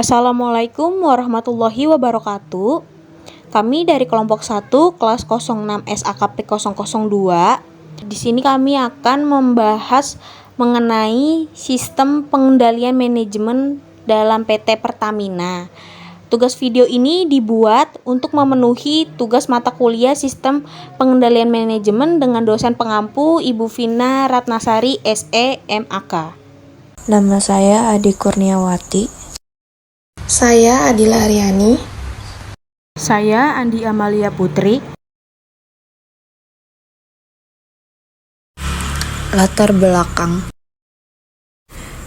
Assalamualaikum warahmatullahi wabarakatuh. Kami dari kelompok 1 kelas 06 SAKP 002. Di sini kami akan membahas mengenai sistem pengendalian manajemen dalam PT Pertamina. Tugas video ini dibuat untuk memenuhi tugas mata kuliah Sistem Pengendalian Manajemen dengan dosen pengampu Ibu Vina Ratnasari SE MAK. Nama saya Adi Kurniawati. Saya Adila Aryani. Saya Andi Amalia Putri. Latar belakang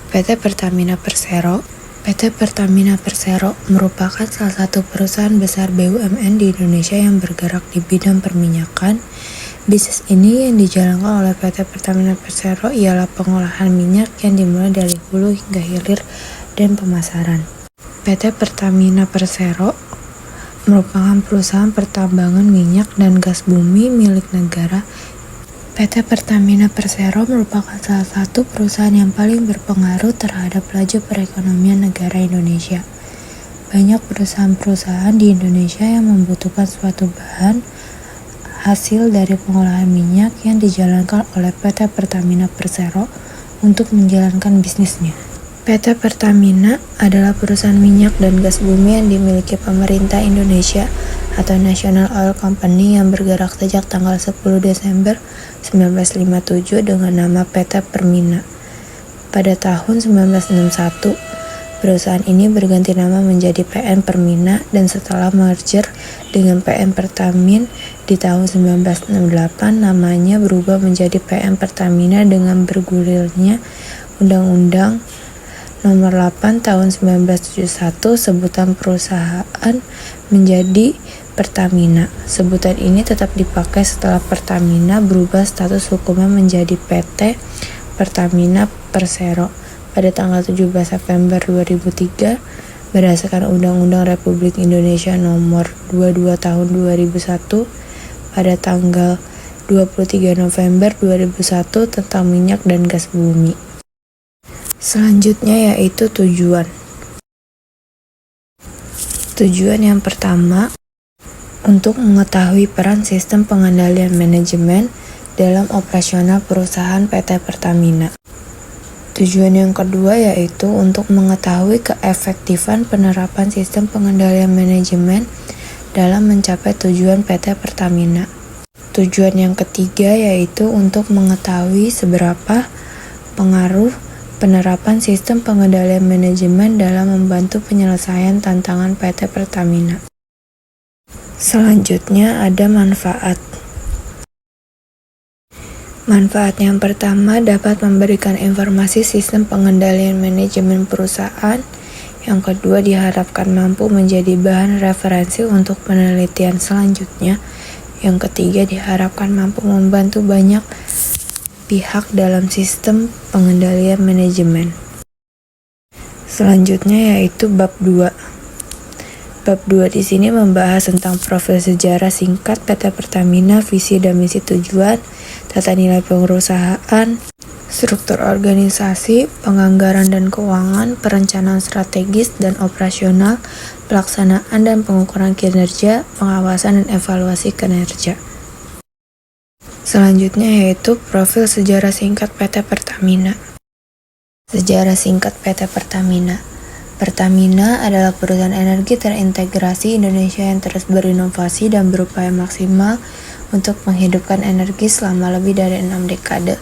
PT Pertamina Persero. PT Pertamina Persero merupakan salah satu perusahaan besar BUMN di Indonesia yang bergerak di bidang perminyakan. Bisnis ini yang dijalankan oleh PT Pertamina Persero ialah pengolahan minyak yang dimulai dari hulu hingga hilir dan pemasaran. PT Pertamina Persero merupakan perusahaan pertambangan minyak dan gas bumi milik negara. PT Pertamina Persero merupakan salah satu perusahaan yang paling berpengaruh terhadap laju perekonomian negara Indonesia. Banyak perusahaan-perusahaan di Indonesia yang membutuhkan suatu bahan hasil dari pengolahan minyak yang dijalankan oleh PT Pertamina Persero untuk menjalankan bisnisnya. PT Pertamina adalah perusahaan minyak dan gas bumi yang dimiliki pemerintah Indonesia atau National Oil Company yang bergerak sejak tanggal 10 Desember 1957 dengan nama PT Permina. Pada tahun 1961, perusahaan ini berganti nama menjadi PN Permina dan setelah merger dengan PN Pertamin di tahun 1968 namanya berubah menjadi PN Pertamina dengan bergulirnya Undang-Undang Nomor 8 Tahun 1971 sebutan perusahaan menjadi Pertamina. Sebutan ini tetap dipakai setelah Pertamina berubah status hukumnya menjadi PT Pertamina Persero pada tanggal 17 September 2003 berdasarkan Undang-Undang Republik Indonesia Nomor 22 Tahun 2001 pada tanggal 23 November 2001 tentang minyak dan gas bumi. Selanjutnya yaitu tujuan. Tujuan yang pertama, untuk mengetahui peran sistem pengendalian manajemen dalam operasional perusahaan PT Pertamina. Tujuan yang kedua yaitu untuk mengetahui keefektifan penerapan sistem pengendalian manajemen dalam mencapai tujuan PT Pertamina. Tujuan yang ketiga yaitu untuk mengetahui seberapa pengaruh penerapan sistem pengendalian manajemen dalam membantu penyelesaian tantangan PT Pertamina. Selanjutnya ada manfaat. Manfaat yang pertama dapat memberikan informasi sistem pengendalian manajemen perusahaan. Yang kedua diharapkan mampu menjadi bahan referensi untuk penelitian selanjutnya. Yang ketiga diharapkan mampu membantu banyak pihak dalam sistem pengendalian manajemen. Selanjutnya yaitu bab 2. Bab 2 di sini membahas tentang profil sejarah singkat PT Pertamina, visi dan misi tujuan, tata nilai perusahaan, struktur organisasi, penganggaran dan keuangan, perencanaan strategis dan operasional, pelaksanaan dan pengukuran kinerja, pengawasan dan evaluasi kinerja. Selanjutnya yaitu profil sejarah singkat PT Pertamina. Sejarah singkat PT Pertamina. Pertamina adalah perusahaan energi terintegrasi Indonesia yang terus berinovasi dan berupaya maksimal untuk menghidupkan energi selama lebih dari 6 dekade.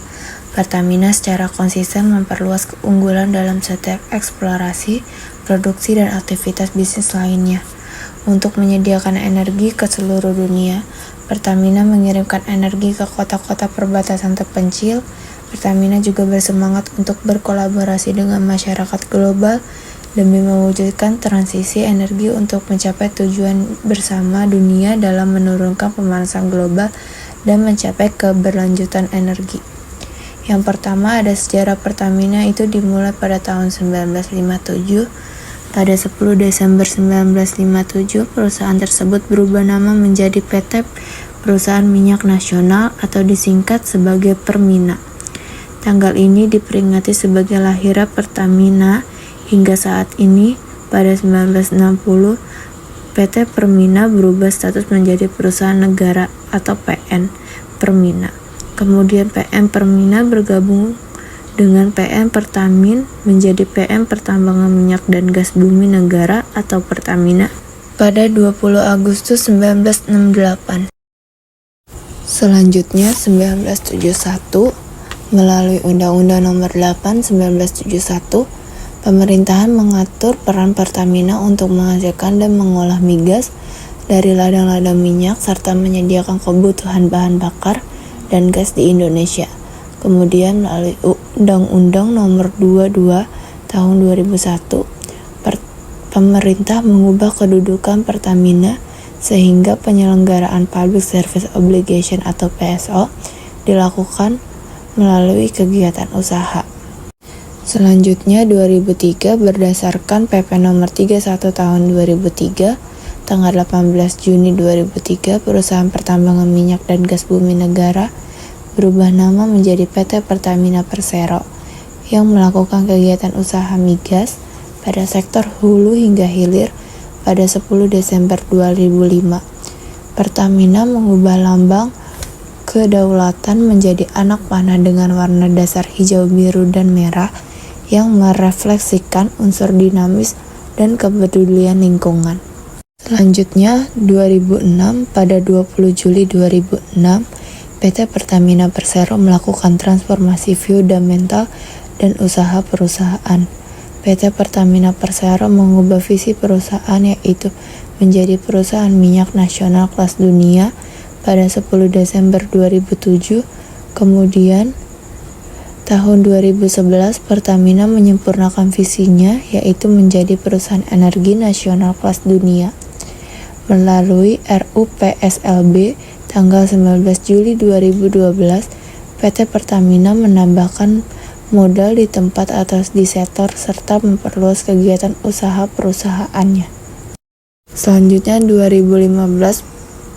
Pertamina secara konsisten memperluas keunggulan dalam setiap eksplorasi, produksi, dan aktivitas bisnis lainnya. Untuk menyediakan energi ke seluruh dunia, Pertamina mengirimkan energi ke kota-kota perbatasan terpencil. Pertamina juga bersemangat untuk berkolaborasi dengan masyarakat global demi mewujudkan transisi energi untuk mencapai tujuan bersama dunia dalam menurunkan pemanasan global dan mencapai keberlanjutan energi. Yang pertama ada sejarah Pertamina itu dimulai pada tahun 1957. Pada 10 Desember 1957, perusahaan tersebut berubah nama menjadi PT Perusahaan Minyak Nasional atau disingkat sebagai Permina. Tanggal ini diperingati sebagai lahirnya Pertamina. Hingga saat ini, pada 1960, PT Permina berubah status menjadi perusahaan negara atau PN Permina. Kemudian PM Permina bergabung dengan PM Pertamin menjadi PM Pertambangan Minyak dan Gas Bumi Negara atau Pertamina pada 20 Agustus 1968. Selanjutnya 1971, melalui Undang-Undang Nomor 8 1971, pemerintahan mengatur peran Pertamina untuk menghasilkan dan mengolah migas dari ladang-ladang minyak serta menyediakan kebutuhan bahan bakar dan gas di Indonesia. Kemudian melalui Undang-Undang Nomor 22 Tahun 2001, pemerintah mengubah kedudukan Pertamina sehingga penyelenggaraan Public Service Obligation atau PSO dilakukan melalui kegiatan usaha. Selanjutnya 2003 berdasarkan PP Nomor 31 Tahun 2003, tanggal 18 Juni 2003, Perusahaan Pertambangan Minyak dan Gas Bumi Negara berubah nama menjadi PT Pertamina Persero yang melakukan kegiatan usaha migas pada sektor hulu hingga hilir pada 10 Desember 2005. Pertamina mengubah lambang kedaulatan menjadi anak panah dengan warna dasar hijau, biru, dan merah yang merefleksikan unsur dinamis dan kepedulian lingkungan. Selanjutnya, 2006, pada 20 Juli 2006, PT Pertamina Persero melakukan transformasi fundamental dan usaha perusahaan. PT Pertamina Persero mengubah visi perusahaan yaitu menjadi perusahaan minyak nasional kelas dunia pada 10 Desember 2007. Kemudian, tahun 2011, Pertamina menyempurnakan visinya yaitu menjadi perusahaan energi nasional kelas dunia. Melalui RUPSLB tanggal 19 Juli 2012, PT Pertamina menambahkan modal di tempat atau di sektor serta memperluas kegiatan usaha perusahaannya. Selanjutnya 2015,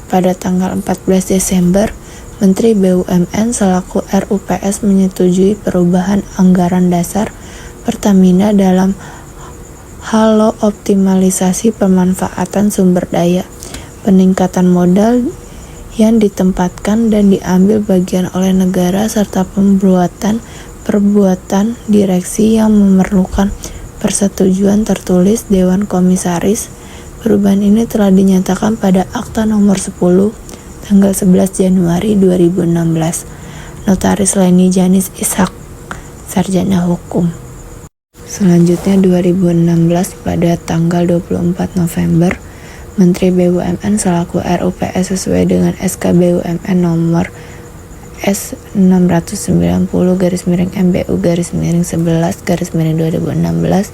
pada tanggal 14 Desember, Menteri BUMN selaku RUPS menyetujui perubahan anggaran dasar Pertamina dalam hal optimalisasi pemanfaatan sumber daya, peningkatan modal yang ditempatkan dan diambil bagian oleh negara serta perbuatan direksi yang memerlukan persetujuan tertulis Dewan Komisaris. Perubahan ini telah dinyatakan pada Akta Nomor 10 tanggal 11 Januari 2016. Notaris Leni Janis Ishak, Sarjana Hukum. Selanjutnya 2016, pada tanggal 24 November, Menteri BUMN selaku RUPS sesuai dengan SK BUMN nomor S690-MBU-11-2016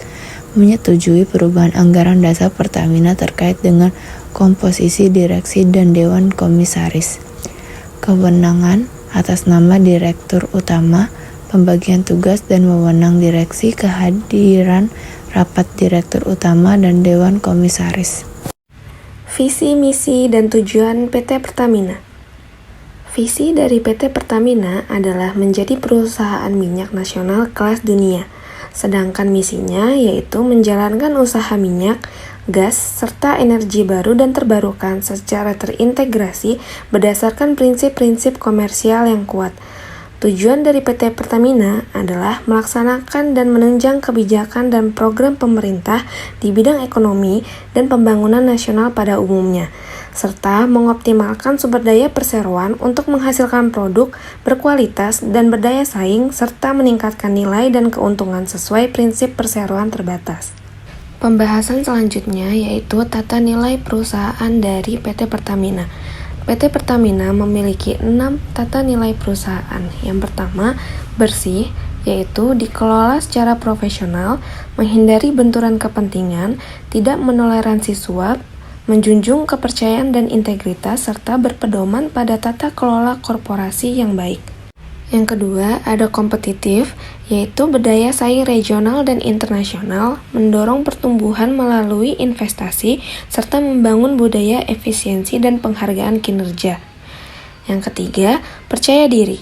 menyetujui perubahan anggaran dasar Pertamina terkait dengan komposisi direksi dan Dewan Komisaris. Kewenangan atas nama Direktur Utama, pembagian tugas dan wewenang direksi, kehadiran rapat Direktur Utama dan Dewan Komisaris. Visi, misi, dan tujuan PT Pertamina. Visi dari PT Pertamina adalah menjadi perusahaan minyak nasional kelas dunia, sedangkan misinya yaitu menjalankan usaha minyak, gas, serta energi baru dan terbarukan secara terintegrasi berdasarkan prinsip-prinsip komersial yang kuat. Tujuan dari PT Pertamina adalah melaksanakan dan menunjang kebijakan dan program pemerintah di bidang ekonomi dan pembangunan nasional pada umumnya, serta mengoptimalkan sumber daya perseroan untuk menghasilkan produk berkualitas dan berdaya saing, serta meningkatkan nilai dan keuntungan sesuai prinsip perseroan terbatas. Pembahasan selanjutnya yaitu tata nilai perusahaan dari PT Pertamina. PT Pertamina memiliki 6 tata nilai perusahaan. Yang pertama, bersih, yaitu dikelola secara profesional, menghindari benturan kepentingan, tidak menoleransi suap, menjunjung kepercayaan dan integritas, serta berpedoman pada tata kelola korporasi yang baik. Yang kedua, ada kompetitif, yaitu berdaya saing regional dan internasional, mendorong pertumbuhan melalui investasi, serta membangun budaya efisiensi dan penghargaan kinerja. Yang ketiga, percaya diri,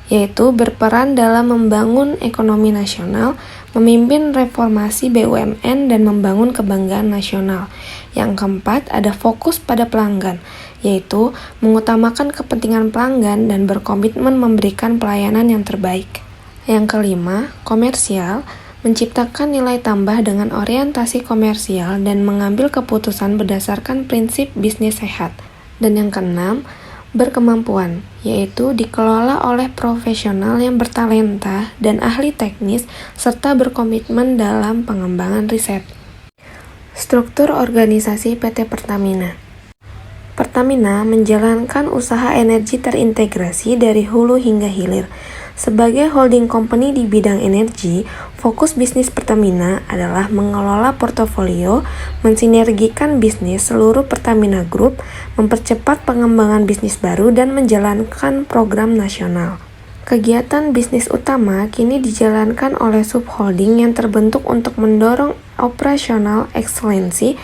yaitu berperan dalam membangun ekonomi nasional, memimpin reformasi BUMN dan membangun kebanggaan nasional. Yang keempat, ada fokus pada pelanggan, yaitu mengutamakan kepentingan pelanggan dan berkomitmen memberikan pelayanan yang terbaik. Yang kelima, komersial, menciptakan nilai tambah dengan orientasi komersial dan mengambil keputusan berdasarkan prinsip bisnis sehat. Dan yang keenam, berkemampuan, yaitu dikelola oleh profesional yang bertalenta dan ahli teknis serta berkomitmen dalam pengembangan riset. Struktur organisasi PT Pertamina. Pertamina menjalankan usaha energi terintegrasi dari hulu hingga hilir. Sebagai holding company di bidang energi, fokus bisnis Pertamina adalah mengelola portofolio, mensinergikan bisnis seluruh Pertamina Group, mempercepat pengembangan bisnis baru, dan menjalankan program nasional. Kegiatan bisnis utama kini dijalankan oleh subholding yang terbentuk untuk mendorong operasional ekselensi,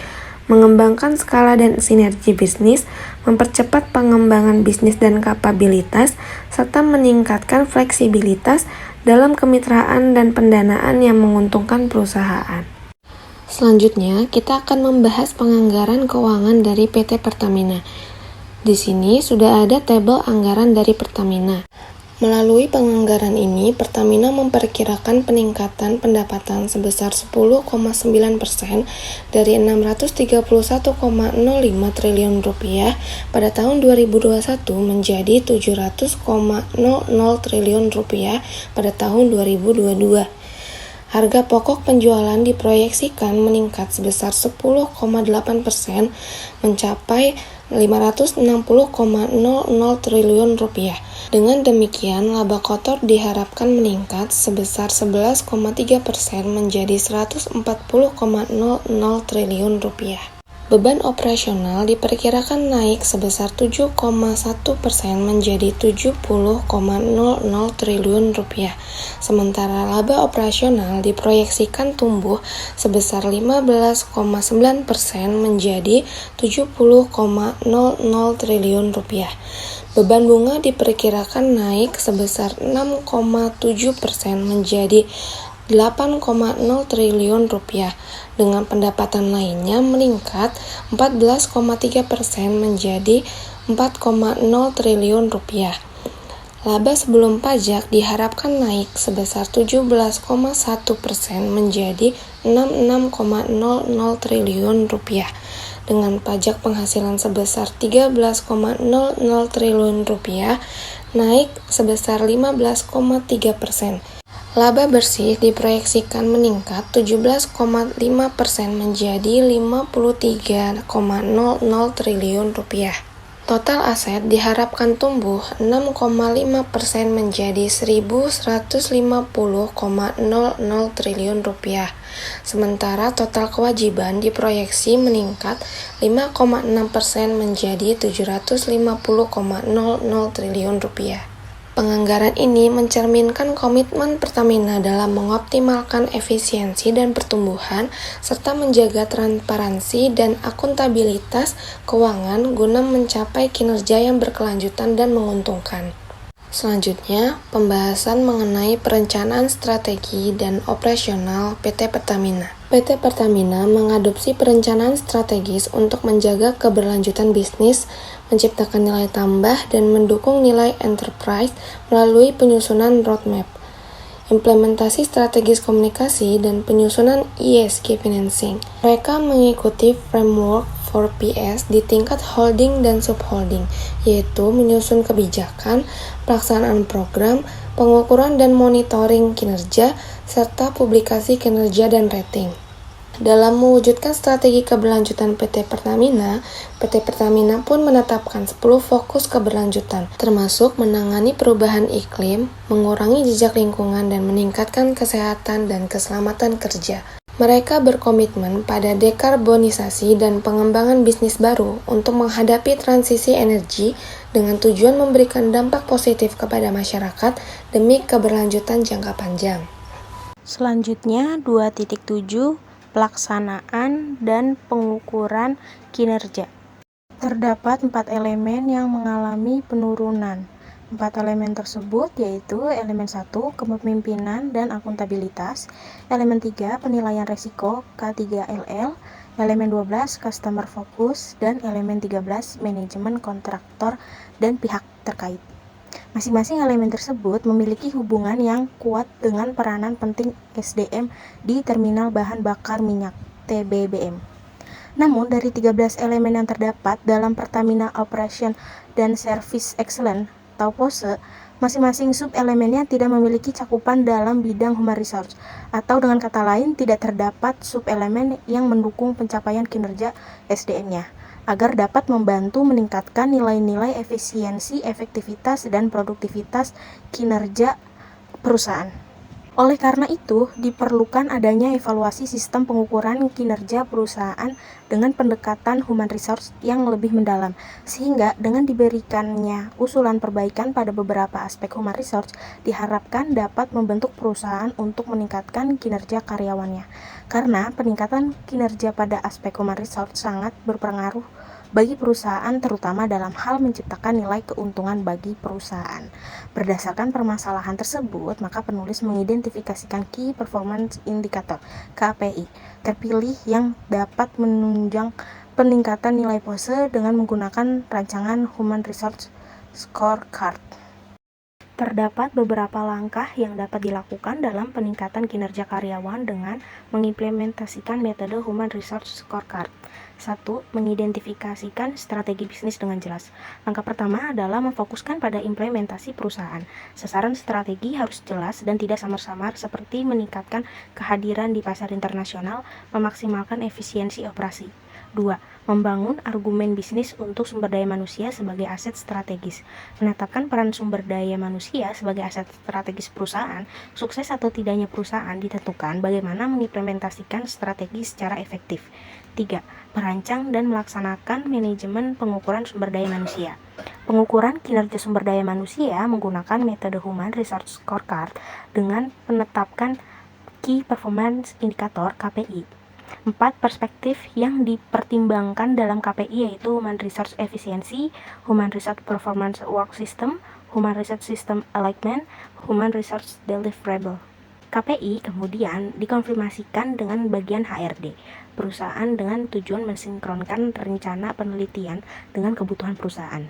mengembangkan skala dan sinergi bisnis, mempercepat pengembangan bisnis dan kapabilitas, serta meningkatkan fleksibilitas dalam kemitraan dan pendanaan yang menguntungkan perusahaan. Selanjutnya, kita akan membahas penganggaran keuangan dari PT Pertamina. Di sini sudah ada tabel anggaran dari Pertamina. Melalui penganggaran ini, Pertamina memperkirakan peningkatan pendapatan sebesar 10,9% dari Rp631,05 triliun pada tahun 2021 menjadi Rp700,00 triliun pada tahun 2022. Harga pokok penjualan diproyeksikan meningkat sebesar 10,8% mencapai Rp560,00 triliun. Dengan demikian, laba kotor diharapkan meningkat sebesar 11,3% menjadi Rp140,00 triliun. Beban operasional diperkirakan naik sebesar 7,1% menjadi Rp70,00 triliun. Sementara laba operasional diproyeksikan tumbuh sebesar 15,9% menjadi Rp70,00 triliun. Beban bunga diperkirakan naik sebesar 6,7% menjadi Rp8,0 triliun, dengan pendapatan lainnya meningkat 14,3% menjadi Rp4,0 triliun. Laba sebelum pajak diharapkan naik sebesar 17,1% menjadi Rp66,00 triliun, dengan pajak penghasilan sebesar Rp13,00 triliun, naik sebesar 15,3%. Laba bersih diproyeksikan meningkat 17,5% menjadi Rp53,00 triliun. Total aset diharapkan tumbuh 6,5% menjadi Rp1.150,00 triliun. Sementara total kewajiban diproyeksi meningkat 5,6% menjadi Rp750,00 triliun. Penganggaran ini mencerminkan komitmen Pertamina dalam mengoptimalkan efisiensi dan pertumbuhan, serta menjaga transparansi dan akuntabilitas keuangan guna mencapai kinerja yang berkelanjutan dan menguntungkan. Selanjutnya, pembahasan mengenai perencanaan strategi dan operasional PT Pertamina. PT Pertamina mengadopsi perencanaan strategis untuk menjaga keberlanjutan bisnis, menciptakan nilai tambah, dan mendukung nilai enterprise melalui penyusunan roadmap, implementasi strategis komunikasi, dan penyusunan ESG financing. Mereka mengikuti framework 4PS di tingkat holding dan subholding, yaitu menyusun kebijakan, pelaksanaan program, pengukuran dan monitoring kinerja, serta publikasi kinerja dan rating. Dalam mewujudkan strategi keberlanjutan PT Pertamina pun menetapkan 10 fokus keberlanjutan, termasuk menangani perubahan iklim, mengurangi jejak lingkungan, dan meningkatkan kesehatan dan keselamatan kerja. Mereka berkomitmen pada dekarbonisasi dan pengembangan bisnis baru untuk menghadapi transisi energi dengan tujuan memberikan dampak positif kepada masyarakat demi keberlanjutan jangka panjang. Selanjutnya 2.7 pelaksanaan dan pengukuran kinerja. Terdapat 4 elemen yang mengalami penurunan. Empat elemen tersebut yaitu elemen 1, kepemimpinan dan akuntabilitas, elemen 3, penilaian resiko K3LL, elemen 12, customer focus, dan elemen 13, manajemen kontraktor dan pihak terkait. Masing-masing elemen tersebut memiliki hubungan yang kuat dengan peranan penting SDM di terminal bahan bakar minyak (TBBM). Namun, dari 13 elemen yang terdapat dalam Pertamina Operation dan Service Excellence atau POSE, masing-masing sub-elemennya tidak memiliki cakupan dalam bidang human resource, atau dengan kata lain, tidak terdapat sub-elemen yang mendukung pencapaian kinerja SDM-nya, agar dapat membantu meningkatkan nilai-nilai efisiensi, efektivitas, dan produktivitas kinerja perusahaan. Oleh karena itu, diperlukan adanya evaluasi sistem pengukuran kinerja perusahaan dengan pendekatan human resource yang lebih mendalam, sehingga dengan diberikannya usulan perbaikan pada beberapa aspek human resource, diharapkan dapat membentuk perusahaan untuk meningkatkan kinerja karyawannya. Karena peningkatan kinerja pada aspek human resource sangat berpengaruh bagi perusahaan, terutama dalam hal menciptakan nilai keuntungan bagi perusahaan. Berdasarkan permasalahan tersebut, maka penulis mengidentifikasikan Key Performance Indicator (KPI) terpilih yang dapat menunjang peningkatan nilai POSE dengan menggunakan rancangan Human Resource Scorecard. Terdapat beberapa langkah yang dapat dilakukan dalam peningkatan kinerja karyawan dengan mengimplementasikan metode Human Resource Scorecard. 1. Mengidentifikasikan strategi bisnis dengan jelas. Langkah pertama adalah memfokuskan pada implementasi perusahaan. Sasaran strategi harus jelas dan tidak samar-samar, seperti meningkatkan kehadiran di pasar internasional, memaksimalkan efisiensi operasi. 2. Membangun argumen bisnis untuk sumber daya manusia sebagai aset strategis. Menetapkan peran sumber daya manusia sebagai aset strategis perusahaan. Sukses atau tidaknya perusahaan ditentukan bagaimana mengimplementasikan strategi secara efektif. 3. Merancang dan melaksanakan manajemen pengukuran sumber daya manusia. Pengukuran kinerja sumber daya manusia menggunakan metode Human Resource Scorecard dengan menetapkan Key Performance Indicator (KPI). 4. Perspektif yang dipertimbangkan dalam KPI yaitu Human Resource Efficiency, Human Resource Performance Work System, Human Resource System Alignment, Human Resource Deliverable. KPI kemudian dikonfirmasikan dengan bagian HRD perusahaan dengan tujuan mensinkronkan rencana penelitian dengan kebutuhan perusahaan.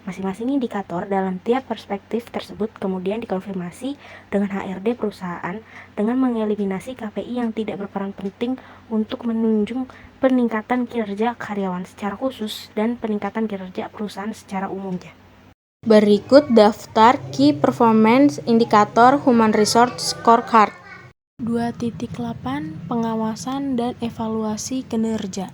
Masing-masing indikator dalam tiap perspektif tersebut kemudian dikonfirmasi dengan HRD perusahaan dengan mengeliminasi KPI yang tidak berperan penting untuk menunjang peningkatan kinerja karyawan secara khusus dan peningkatan kinerja perusahaan secara umumnya. Berikut daftar Key Performance Indicator Human Resource Scorecard. 2.8 Pengawasan dan evaluasi kinerja.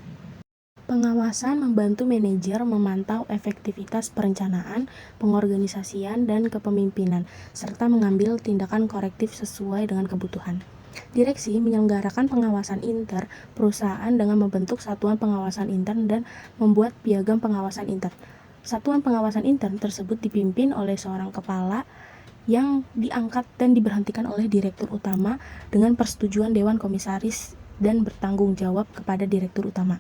Pengawasan membantu manajer memantau efektivitas perencanaan, pengorganisasian, dan kepemimpinan, serta mengambil tindakan korektif sesuai dengan kebutuhan. Direksi menyelenggarakan pengawasan inter perusahaan dengan membentuk satuan pengawasan intern dan membuat piagam pengawasan intern. Satuan pengawasan intern tersebut dipimpin oleh seorang kepala yang diangkat dan diberhentikan oleh direktur utama dengan persetujuan Dewan Komisaris dan bertanggung jawab kepada direktur utama.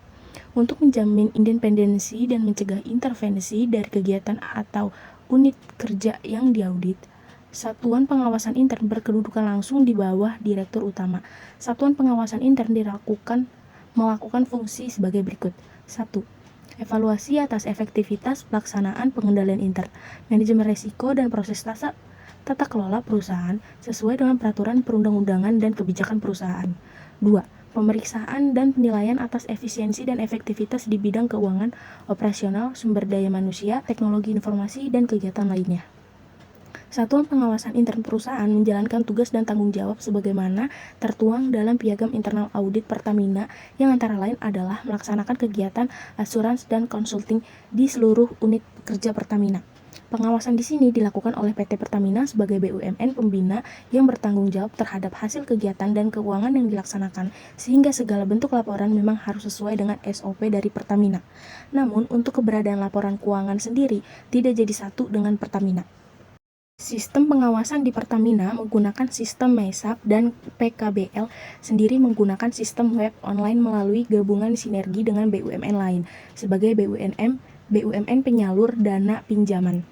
Untuk menjamin independensi dan mencegah intervensi dari kegiatan atau unit kerja yang diaudit, Satuan Pengawasan Intern berkedudukan langsung di bawah Direktur Utama. Satuan Pengawasan Intern melakukan fungsi sebagai berikut. 1. Evaluasi atas efektivitas pelaksanaan pengendalian intern, manajemen risiko dan proses tata kelola perusahaan sesuai dengan peraturan perundang-undangan dan kebijakan perusahaan. 2. Pemeriksaan dan penilaian atas efisiensi dan efektivitas di bidang keuangan, operasional, sumber daya manusia, teknologi informasi, dan kegiatan lainnya. Satuan Pengawasan Intern Perusahaan menjalankan tugas dan tanggung jawab sebagaimana tertuang dalam Piagam Internal Audit Pertamina yang antara lain adalah melaksanakan kegiatan asuransi dan konsulting di seluruh unit kerja Pertamina. Pengawasan di sini dilakukan oleh PT Pertamina sebagai BUMN pembina yang bertanggung jawab terhadap hasil kegiatan dan keuangan yang dilaksanakan, sehingga segala bentuk laporan memang harus sesuai dengan SOP dari Pertamina. Namun, untuk keberadaan laporan keuangan sendiri tidak jadi satu dengan Pertamina. Sistem pengawasan di Pertamina menggunakan sistem MAISAP dan PKBL sendiri menggunakan sistem web online melalui gabungan sinergi dengan BUMN lain sebagai BUMN penyalur dana pinjaman.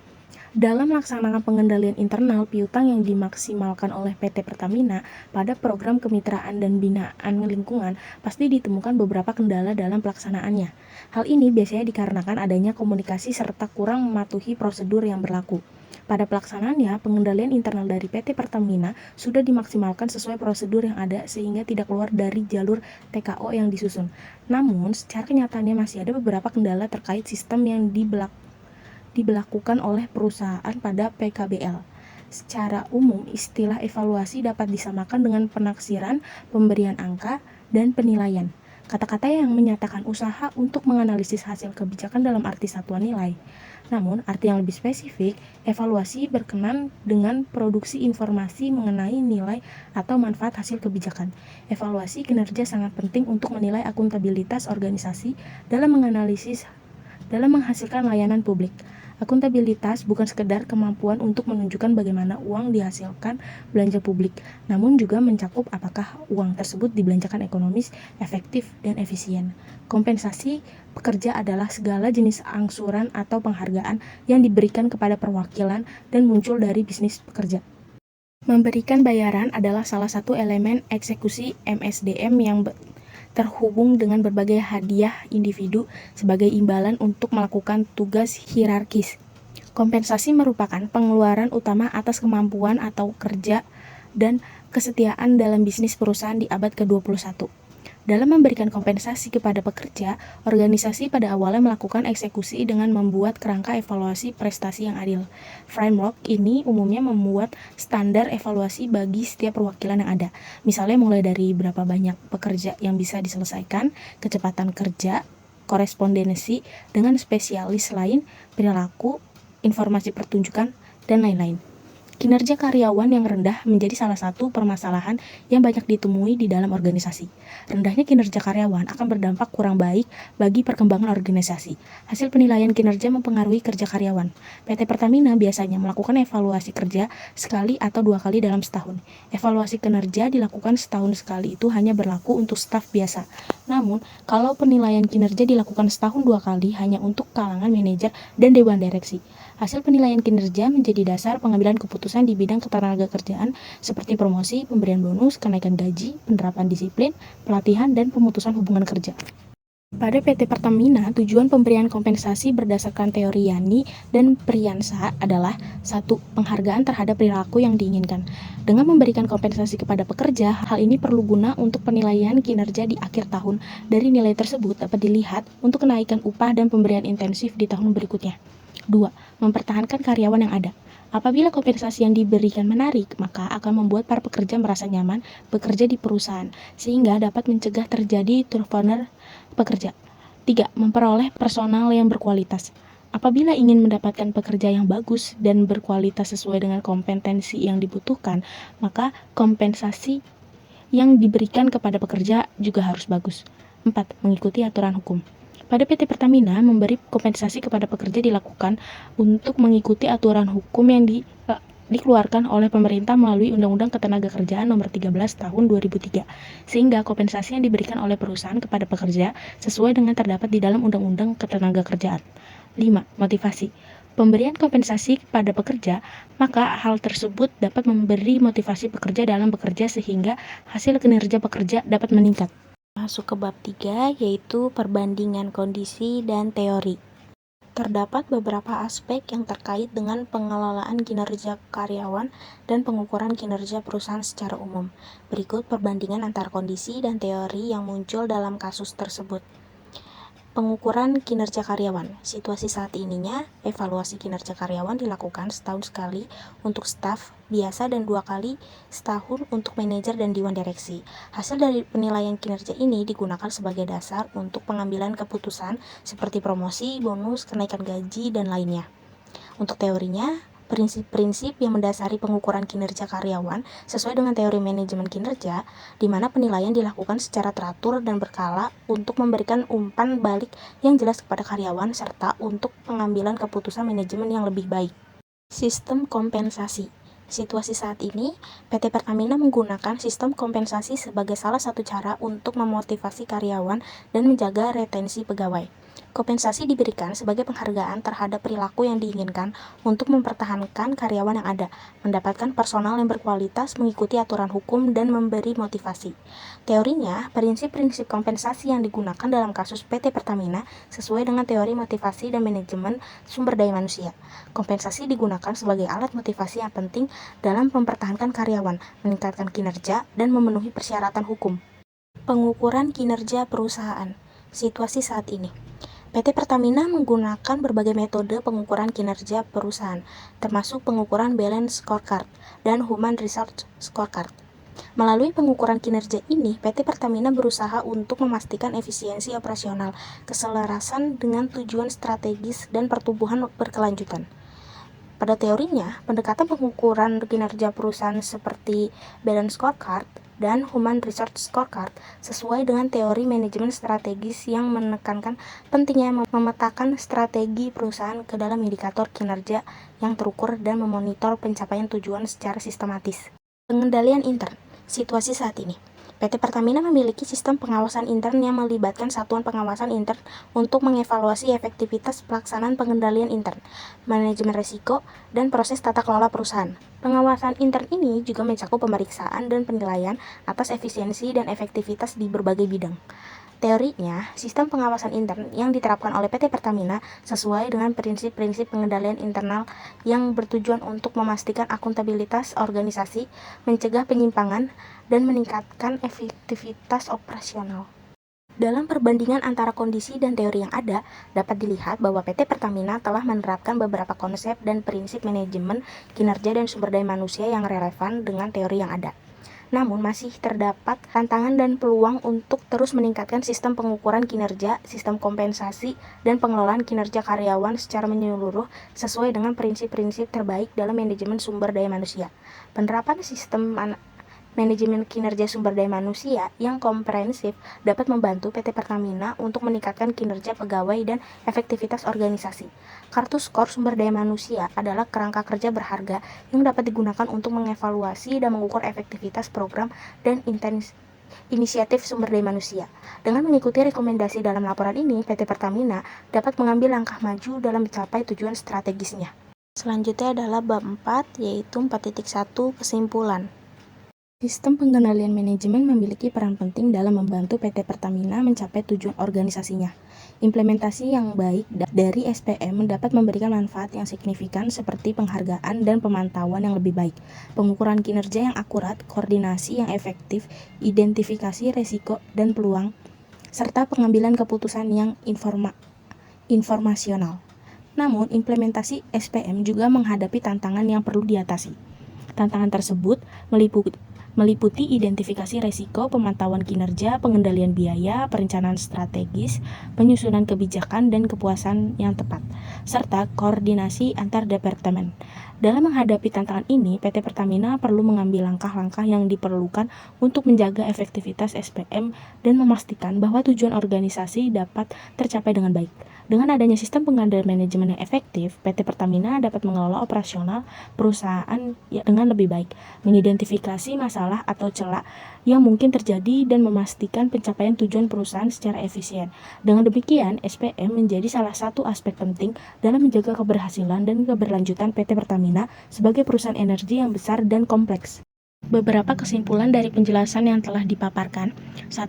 Dalam melaksanakan pengendalian internal piutang yang dimaksimalkan oleh PT Pertamina pada program kemitraan dan binaan lingkungan, pasti ditemukan beberapa kendala dalam pelaksanaannya. Hal ini biasanya dikarenakan adanya komunikasi serta kurang mematuhi prosedur yang berlaku. Pada pelaksanaannya, pengendalian internal dari PT Pertamina sudah dimaksimalkan sesuai prosedur yang ada sehingga tidak keluar dari jalur TKO yang disusun. Namun, secara kenyataannya masih ada beberapa kendala terkait sistem yang diberlakukan oleh perusahaan pada PKBL. Secara umum, istilah evaluasi dapat disamakan dengan penaksiran, pemberian angka, dan penilaian. Kata-kata yang menyatakan usaha untuk menganalisis hasil kebijakan dalam arti satuan nilai. Namun, arti yang lebih spesifik, evaluasi berkenan dengan produksi informasi mengenai nilai atau manfaat hasil kebijakan. Evaluasi kinerja sangat penting untuk menilai akuntabilitas organisasi dalam menghasilkan layanan publik. Akuntabilitas bukan sekedar kemampuan untuk menunjukkan bagaimana uang dihasilkan belanja publik, namun juga mencakup apakah uang tersebut dibelanjakan ekonomis, efektif, dan efisien. Kompensasi pekerja adalah segala jenis angsuran atau penghargaan yang diberikan kepada perwakilan dan muncul dari bisnis pekerja. Memberikan bayaran adalah salah satu elemen eksekusi MSDM yang terhubung dengan berbagai hadiah individu sebagai imbalan untuk melakukan tugas hierarkis. Kompensasi merupakan pengeluaran utama atas kemampuan atau kerja dan kesetiaan dalam bisnis perusahaan di abad ke-21. Dalam memberikan kompensasi kepada pekerja, organisasi pada awalnya melakukan eksekusi dengan membuat kerangka evaluasi prestasi yang adil. Framework ini umumnya membuat standar evaluasi bagi setiap perwakilan yang ada. Misalnya mulai dari berapa banyak pekerja yang bisa diselesaikan, kecepatan kerja, korespondensi dengan spesialis lain, perilaku, informasi pertunjukan, dan lain-lain. Kinerja karyawan yang rendah menjadi salah satu permasalahan yang banyak ditemui di dalam organisasi. Rendahnya kinerja karyawan akan berdampak kurang baik bagi perkembangan organisasi. Hasil penilaian kinerja mempengaruhi kerja karyawan. PT Pertamina biasanya melakukan evaluasi kerja sekali atau 2 kali dalam setahun. Evaluasi kinerja dilakukan setahun sekali itu hanya berlaku untuk staf biasa. Namun, kalau penilaian kinerja dilakukan setahun 2 kali hanya untuk kalangan manajer dan dewan direksi. Hasil penilaian kinerja menjadi dasar pengambilan keputusan di bidang ketenagakerjaan seperti promosi, pemberian bonus, kenaikan gaji, penerapan disiplin, pelatihan, dan pemutusan hubungan kerja. Pada PT Pertamina, tujuan pemberian kompensasi berdasarkan teori Yani dan Priyansa adalah 1. Penghargaan terhadap perilaku yang diinginkan. Dengan memberikan kompensasi kepada pekerja, hal ini perlu guna untuk penilaian kinerja di akhir tahun. Dari nilai tersebut dapat dilihat untuk kenaikan upah dan pemberian intensif di tahun berikutnya. 2. Mempertahankan karyawan yang ada. Apabila kompensasi yang diberikan menarik, maka akan membuat para pekerja merasa nyaman bekerja di perusahaan, sehingga dapat mencegah terjadi turnover pekerja. 3. Memperoleh personal yang berkualitas. Apabila ingin mendapatkan pekerja yang bagus dan berkualitas sesuai dengan kompetensi yang dibutuhkan, maka kompensasi yang diberikan kepada pekerja juga harus bagus. 4. Mengikuti aturan hukum. Pada PT Pertamina, memberi kompensasi kepada pekerja dilakukan untuk mengikuti aturan hukum yang dikeluarkan oleh pemerintah melalui Undang-Undang Ketenagakerjaan Nomor 13 Tahun 2003, sehingga kompensasi yang diberikan oleh perusahaan kepada pekerja sesuai dengan terdapat di dalam Undang-Undang Ketenagakerjaan. 5. Motivasi. Pemberian kompensasi kepada pekerja, maka hal tersebut dapat memberi motivasi pekerja dalam bekerja sehingga hasil kinerja pekerja dapat meningkat. Masuk ke bab 3, yaitu perbandingan kondisi dan teori. Terdapat beberapa aspek yang terkait dengan pengelolaan kinerja karyawan dan pengukuran kinerja perusahaan secara umum. Berikut perbandingan antara kondisi dan teori yang muncul dalam kasus tersebut. Pengukuran kinerja karyawan. Situasi saat ininya, evaluasi kinerja karyawan dilakukan setahun sekali untuk staf biasa dan 2 kali setahun untuk manajer dan dewan direksi. Hasil dari penilaian kinerja ini digunakan sebagai dasar untuk pengambilan keputusan seperti promosi, bonus, kenaikan gaji, dan lainnya. Untuk teorinya, prinsip-prinsip yang mendasari pengukuran kinerja karyawan sesuai dengan teori manajemen kinerja, di mana penilaian dilakukan secara teratur dan berkala untuk memberikan umpan balik yang jelas kepada karyawan serta untuk pengambilan keputusan manajemen yang lebih baik. Sistem kompensasi. Situasi saat ini, PT Pertamina menggunakan sistem kompensasi sebagai salah satu cara untuk memotivasi karyawan dan menjaga retensi pegawai. Kompensasi diberikan sebagai penghargaan terhadap perilaku yang diinginkan untuk mempertahankan karyawan yang ada, mendapatkan personal yang berkualitas, mengikuti aturan hukum, dan memberi motivasi. Teorinya, prinsip-prinsip kompensasi yang digunakan dalam kasus PT Pertamina sesuai dengan teori motivasi dan manajemen sumber daya manusia. Kompensasi digunakan sebagai alat motivasi yang penting dalam mempertahankan karyawan, meningkatkan kinerja, dan memenuhi persyaratan hukum. Pengukuran kinerja perusahaan. Situasi saat ini. PT Pertamina menggunakan berbagai metode pengukuran kinerja perusahaan, termasuk pengukuran Balance Scorecard dan Human Resource Scorecard. Melalui pengukuran kinerja ini, PT Pertamina berusaha untuk memastikan efisiensi operasional, keselarasan dengan tujuan strategis, dan pertumbuhan berkelanjutan. Pada teorinya, pendekatan pengukuran kinerja perusahaan seperti Balance Scorecard dan Human Resource Scorecard sesuai dengan teori manajemen strategis yang menekankan pentingnya memetakan strategi perusahaan ke dalam indikator kinerja yang terukur dan memonitor pencapaian tujuan secara sistematis. Pengendalian intern. Situasi saat ini. PT Pertamina memiliki sistem pengawasan intern yang melibatkan satuan pengawasan intern untuk mengevaluasi efektivitas pelaksanaan pengendalian intern, manajemen risiko, dan proses tata kelola perusahaan. Pengawasan intern ini juga mencakup pemeriksaan dan penilaian atas efisiensi dan efektivitas di berbagai bidang. Teorinya, sistem pengawasan intern yang diterapkan oleh PT Pertamina sesuai dengan prinsip-prinsip pengendalian internal yang bertujuan untuk memastikan akuntabilitas organisasi, mencegah penyimpangan, dan meningkatkan efektivitas operasional. Dalam perbandingan antara kondisi dan teori yang ada, dapat dilihat bahwa PT Pertamina telah menerapkan beberapa konsep dan prinsip manajemen kinerja dan sumber daya manusia yang relevan dengan teori yang ada. Namun, masih terdapat tantangan dan peluang untuk terus meningkatkan sistem pengukuran kinerja, sistem kompensasi, dan pengelolaan kinerja karyawan secara menyeluruh sesuai dengan prinsip-prinsip terbaik dalam manajemen sumber daya manusia. Penerapan sistem manajemen kinerja sumber daya manusia yang komprehensif dapat membantu PT Pertamina untuk meningkatkan kinerja pegawai dan efektivitas organisasi. Kartu skor sumber daya manusia adalah kerangka kerja berharga yang dapat digunakan untuk mengevaluasi dan mengukur efektivitas program dan inisiatif sumber daya manusia. Dengan mengikuti rekomendasi dalam laporan ini, PT Pertamina dapat mengambil langkah maju dalam mencapai tujuan strategisnya. Selanjutnya adalah bab 4, yaitu 4.1 kesimpulan. Sistem pengendalian manajemen memiliki peran penting dalam membantu PT Pertamina mencapai tujuan organisasinya. Implementasi yang baik dari SPM dapat memberikan manfaat yang signifikan seperti penghargaan dan pemantauan yang lebih baik, pengukuran kinerja yang akurat, koordinasi yang efektif, identifikasi resiko dan peluang, serta pengambilan keputusan yang informasional. Namun, implementasi SPM juga menghadapi tantangan yang perlu diatasi. Tantangan tersebut meliputi identifikasi resiko, pemantauan kinerja, pengendalian biaya, perencanaan strategis, penyusunan kebijakan, dan kepuasan yang tepat, serta koordinasi antar departemen. Dalam menghadapi tantangan ini, PT Pertamina perlu mengambil langkah-langkah yang diperlukan untuk menjaga efektivitas SPM dan memastikan bahwa tujuan organisasi dapat tercapai dengan baik. Dengan adanya sistem pengendalian manajemen yang efektif, PT Pertamina dapat mengelola operasional perusahaan dengan lebih baik, mengidentifikasi masalah atau celah yang mungkin terjadi, dan memastikan pencapaian tujuan perusahaan secara efisien. Dengan demikian, SPM menjadi salah satu aspek penting dalam menjaga keberhasilan dan keberlanjutan PT Pertamina sebagai perusahaan energi yang besar dan kompleks. Beberapa kesimpulan dari penjelasan yang telah dipaparkan. 1.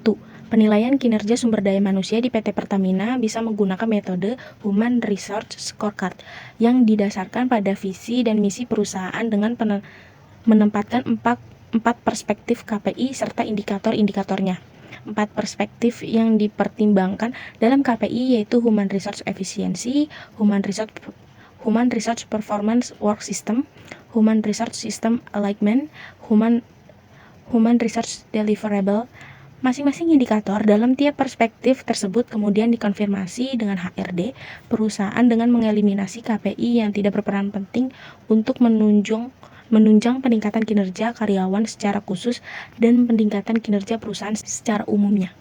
Penilaian kinerja sumber daya manusia di PT Pertamina bisa menggunakan metode Human Resource Scorecard yang didasarkan pada visi dan misi perusahaan dengan menempatkan empat perspektif KPI serta indikator-indikatornya. 4 perspektif yang dipertimbangkan dalam KPI yaitu Human Resource Efficiency, Human Resource Performance Work System, Human Resource System Alignment, Human Resource Deliverable. Masing-masing indikator dalam tiap perspektif tersebut kemudian dikonfirmasi dengan HRD perusahaan dengan mengeliminasi KPI yang tidak berperan penting untuk menunjang peningkatan kinerja karyawan secara khusus dan peningkatan kinerja perusahaan secara umumnya.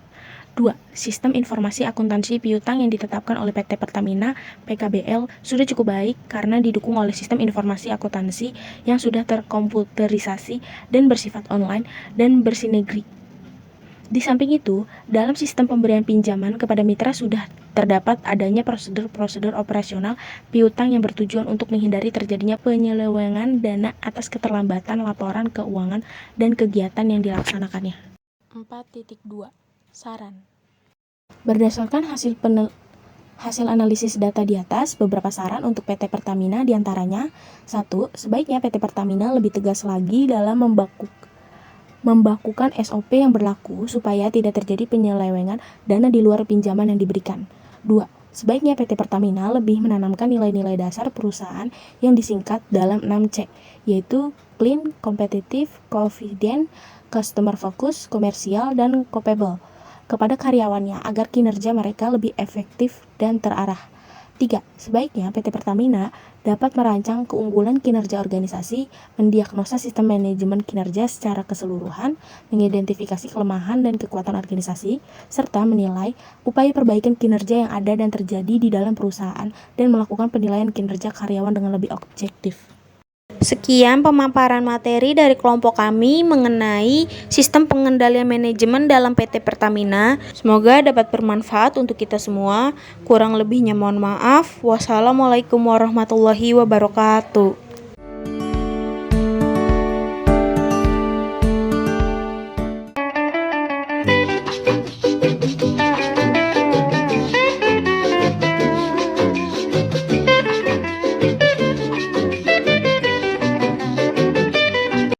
2. Sistem informasi akuntansi piutang yang ditetapkan oleh PT Pertamina PKBL sudah cukup baik karena didukung oleh sistem informasi akuntansi yang sudah terkomputerisasi dan bersifat online dan bersinergi Di samping itu, dalam sistem pemberian pinjaman kepada mitra sudah terdapat adanya prosedur-prosedur operasional piutang yang bertujuan untuk menghindari terjadinya penyelewengan dana atas keterlambatan laporan keuangan dan kegiatan yang dilaksanakannya. 4.2 Saran. Berdasarkan hasil analisis data di atas, beberapa saran untuk PT Pertamina diantaranya: 1. Sebaiknya PT Pertamina lebih tegas lagi dalam membakukan SOP yang berlaku supaya tidak terjadi penyelewengan dana di luar pinjaman yang diberikan. 2. Sebaiknya PT Pertamina lebih menanamkan nilai-nilai dasar perusahaan yang disingkat dalam 6C, yaitu Clean, Competitive, Confident, Customer Focus, Komersial, dan Capable kepada karyawannya agar kinerja mereka lebih efektif dan terarah. 3. Sebaiknya PT Pertamina dapat merancang keunggulan kinerja organisasi, mendiagnosa sistem manajemen kinerja secara keseluruhan, mengidentifikasi kelemahan dan kekuatan organisasi, serta menilai upaya perbaikan kinerja yang ada dan terjadi di dalam perusahaan dan melakukan penilaian kinerja karyawan dengan lebih objektif. Sekian pemaparan materi dari kelompok kami mengenai sistem pengendalian manajemen dalam PT Pertamina. Semoga dapat bermanfaat untuk kita semua. Kurang lebihnya mohon maaf. Wassalamualaikum warahmatullahi wabarakatuh.